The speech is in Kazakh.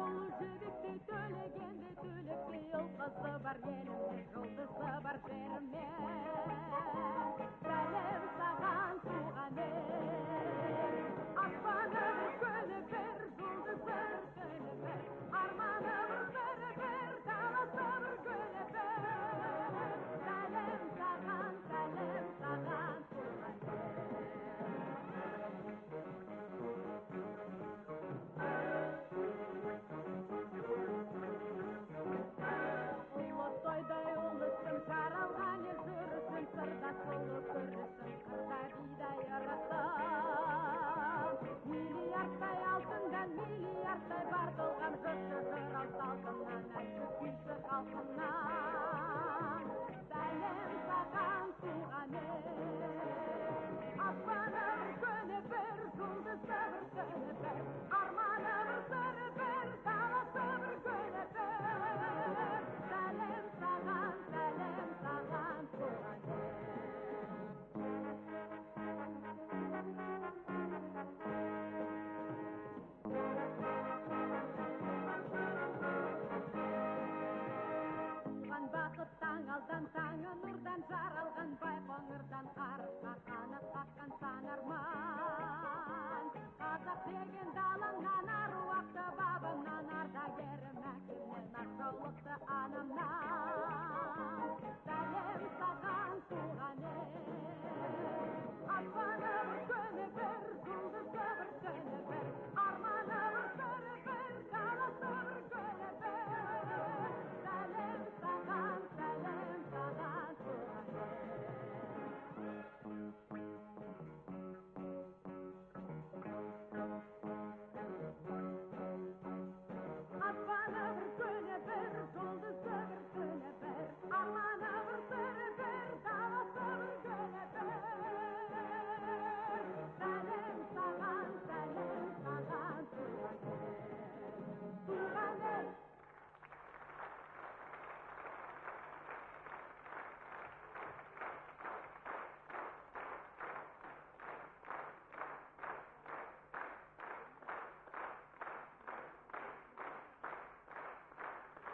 Бұл жігітті төлегенде төлепті ұлқысы бар елімде, жұлдызы бар жеріме. Сәлем саған туған ел, аспаны бір көлі бір, жұлдызы бір көлі бір, арманы бір бір, даласы бір көлі бір. Сәлем саған туған ел. Жаралған ел жүрісін, сырда сұлу көрісін, қырда бидай ырысып. Миллиардтай алтындан, миллиардтай бар тұлғам, жұртшы жырау салтынан, әнші күйші халқынан. Сәлем саған туған ел, аспаны бір көлі бір, жұлдызы бір көлі бір, арманы бір бір, даласы бір көлі бір. Сәлем саған туған ел. Туған бақыт таң алдан, таңы нұрдан жаралған, байқоңырдан қарышқа қанат қаққан сан арман. Қазақ деген даламнан, аруақты бабамнан, ардагерім әкемнен, ақ жаулықты анамнан.